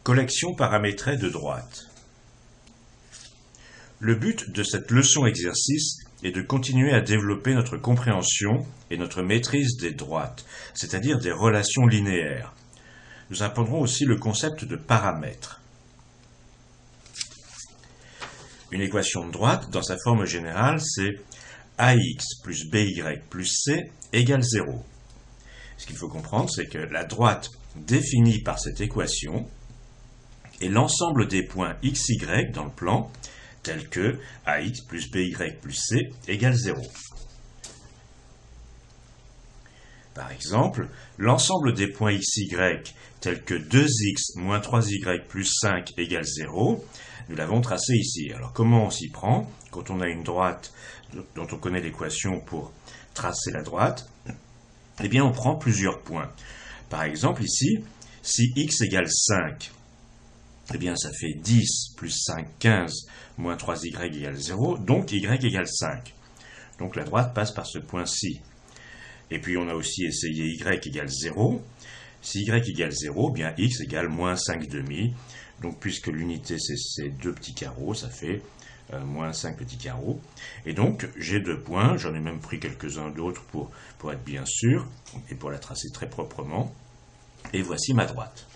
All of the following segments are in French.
Collection paramétrée de droite. Le but de cette leçon exercice est de continuer à développer notre compréhension et notre maîtrise des droites, c'est-à-dire des relations linéaires. Nous apprendrons aussi le concept de paramètres. Une équation de droite, dans sa forme générale, c'est ax plus by plus c égale 0. Ce qu'il faut comprendre, c'est que la droite définie par cette équation est l'ensemble des points x, y dans le plan, tels que ax plus by plus c égale 0. Par exemple, l'ensemble des points x, y, tels que 2x moins 3y plus 5 égale 0, nous l'avons tracé ici. Alors comment on s'y prend quand on a une droite dont on connaît l'équation pour tracer la droite? Eh bien, on prend plusieurs points. Par exemple, ici, si x égale 5, eh bien, ça fait 10 plus 5, 15, moins 3y égale 0, donc y égale 5. Donc la droite passe par ce point-ci. Et puis, on a aussi essayé y égale 0. Si y égale 0, eh bien x égale moins 5 demi. Donc, puisque l'unité, c'est ces deux petits carreaux, ça fait moins 5 petits carreaux. Et donc, j'ai deux points. J'en ai même pris quelques-uns d'autres pour être bien sûr, et pour la tracer très proprement. Et voici ma droite.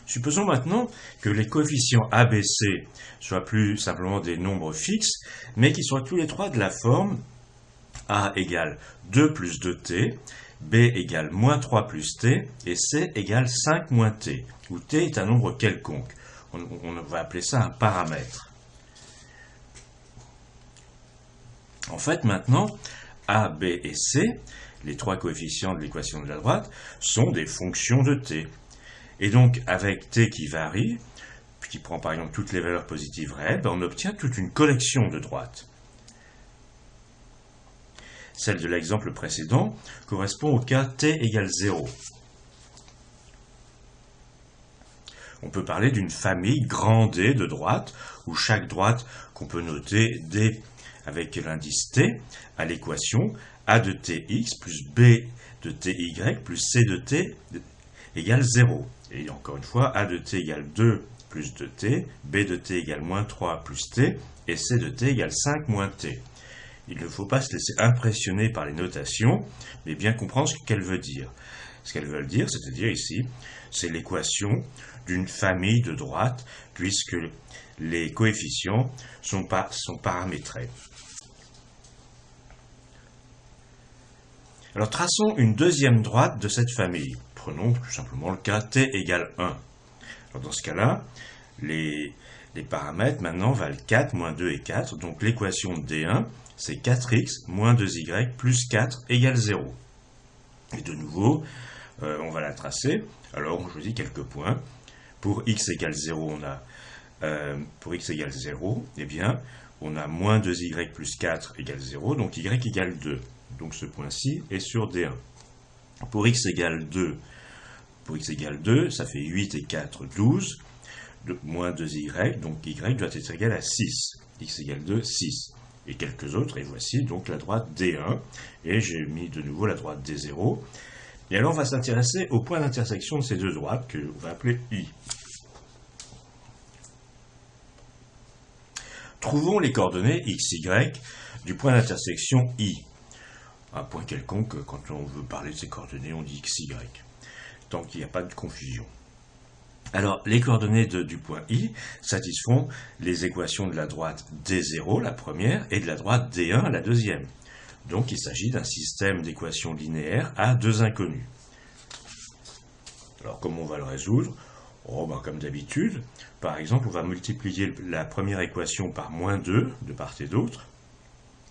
Supposons maintenant que les coefficients ABC soient plus simplement des nombres fixes, mais qui soient tous les trois de la forme A égale 2 plus 2t, B égale moins 3 plus t, et C égale 5 moins t, où t est un nombre quelconque. On va appeler ça un paramètre. En fait, maintenant, A, B et C, les trois coefficients de l'équation de la droite, sont des fonctions de t. Et donc, avec t qui varie, qui prend par exemple toutes les valeurs positives réelles, on obtient toute une collection de droites. Celle de l'exemple précédent correspond au cas t égale 0. On peut parler d'une famille grand D de droites, où chaque droite qu'on peut noter D avec l'indice t à l'équation A de tx plus B de ty plus C de t égale 0. Et encore une fois, A de t égale 2 plus 2t, B de t égale moins 3 plus t, et C de t égale 5 moins t. Il ne faut pas se laisser impressionner par les notations, mais bien comprendre ce qu'elles veulent dire. Ce qu'elles veulent dire, c'est-à-dire ici, c'est l'équation d'une famille de droites, puisque les coefficients sont paramétrés. Alors traçons une deuxième droite de cette famille. Prenons tout simplement le cas t égale 1. Alors dans ce cas-là, les paramètres maintenant valent 4, moins 2 et 4. Donc l'équation de D1, c'est 4x moins 2y plus 4 égale 0. Et de nouveau, on va la tracer. Alors on choisit quelques points. Pour x égale 0, eh bien, on a moins 2y plus 4 égale 0, donc y égale 2. Donc ce point-ci est sur D1. Pour x égale 2, ça fait 8 et 4, 12, moins 2y, donc y doit être égal à 6. X égale 2, 6. Et quelques autres, et voici donc la droite D1, et j'ai mis de nouveau la droite D0. Et alors on va s'intéresser au point d'intersection de ces deux droites, que on va appeler I. Trouvons les coordonnées x, y du point d'intersection I. Un point quelconque, quand on veut parler de ces coordonnées, on dit x, y. Tant qu'il n'y a pas de confusion. Alors, les coordonnées du point I satisfont les équations de la droite D0, la première, et de la droite D1, la deuxième. Donc, il s'agit d'un système d'équations linéaires à deux inconnus. Alors, comment on va le résoudre? Comme d'habitude, par exemple, on va multiplier la première équation par moins 2 de part et d'autre,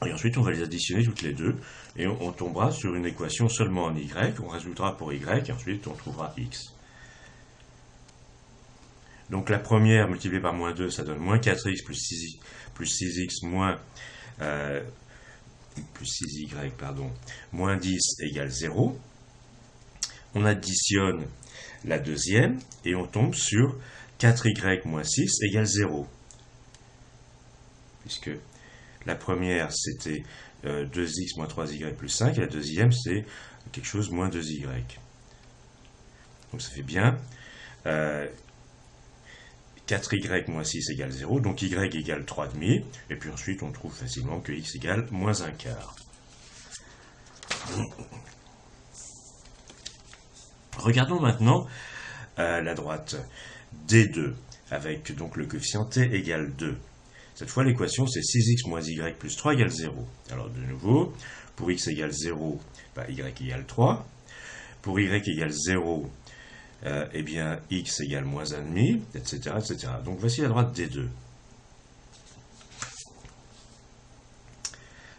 et ensuite on va les additionner toutes les deux, et on tombera sur une équation seulement en y, on résoudra pour y, et ensuite on trouvera x. Donc la première multipliée par moins 2, ça donne moins 4x plus 6x plus 6y, moins 10 égale 0. On additionne la deuxième, et on tombe sur 4y moins 6 égale 0. Puisque la première, c'était 2x moins 3y plus 5, et la deuxième, c'est quelque chose moins 2y. Donc ça fait bien 4y moins 6 égale 0, donc y égale 3,5, et puis ensuite on trouve facilement que x égale moins 1 quart. Regardons maintenant la droite D2, avec donc le coefficient t égale 2. Cette fois, l'équation, c'est 6x moins y plus 3 égale 0. Alors, de nouveau, pour x égale 0, y égale 3. Pour y égale 0, eh bien, x égale moins 1,5, etc., etc. Donc, voici la droite D2.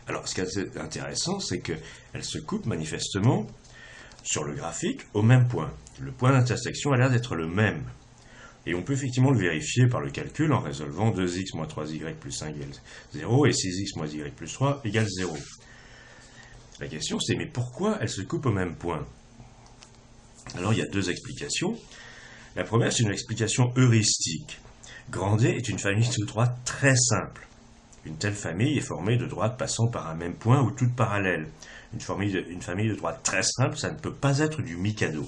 Alors, ce qui est intéressant, c'est qu'elle se coupe manifestement sur le graphique au même point. Le point d'intersection a l'air d'être le même. Et on peut effectivement le vérifier par le calcul en résolvant 2x moins 3y plus 5 égale 0 et 6x moins y plus 3 égale 0. La question c'est, mais pourquoi elles se coupent au même point? Alors il y a deux explications. La première, c'est une explication heuristique. Grand D est une famille de droites très simple. Une telle famille est formée de droites passant par un même point ou toutes parallèles. Une famille de droites très simple, ça ne peut pas être du Mikado.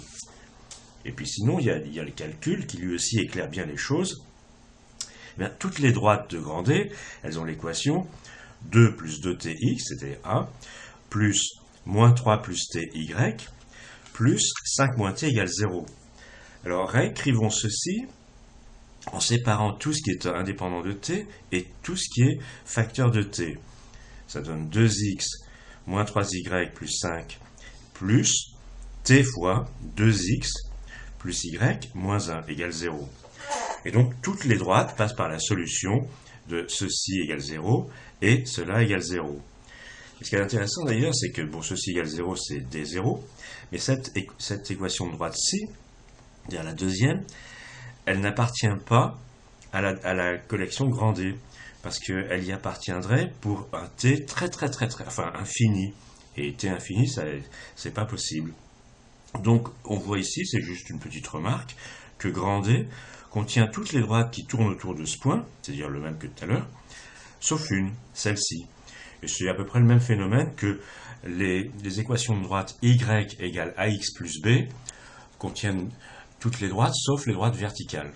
Et puis sinon, il y a le calcul qui lui aussi éclaire bien les choses. Eh bien, toutes les droites de grand D, elles ont l'équation 2 plus 2tx, c'est-à-dire A, plus moins 3 plus ty, plus 5 moins t égale 0. Alors, réécrivons ceci en séparant tout ce qui est indépendant de t et tout ce qui est facteur de t. Ça donne 2x moins 3y plus 5 plus t fois 2x plus y moins 1 égale 0. Et donc, toutes les droites passent par la solution de ceci égale 0 et cela égale 0. Et ce qui est intéressant d'ailleurs, c'est que bon, ceci égale 0, c'est D0, mais cette équation de droite-ci, c'est-à-dire la deuxième, elle n'appartient pas à la collection grand D, parce qu'elle y appartiendrait pour un t très, enfin infini. Et t infini, c'est pas possible. Donc, on voit ici, c'est juste une petite remarque, que grand D contient toutes les droites qui tournent autour de ce point, c'est-à-dire le même que tout à l'heure, sauf une, celle-ci. Et c'est à peu près le même phénomène que les équations de droite y égale ax plus b contiennent toutes les droites, sauf les droites verticales.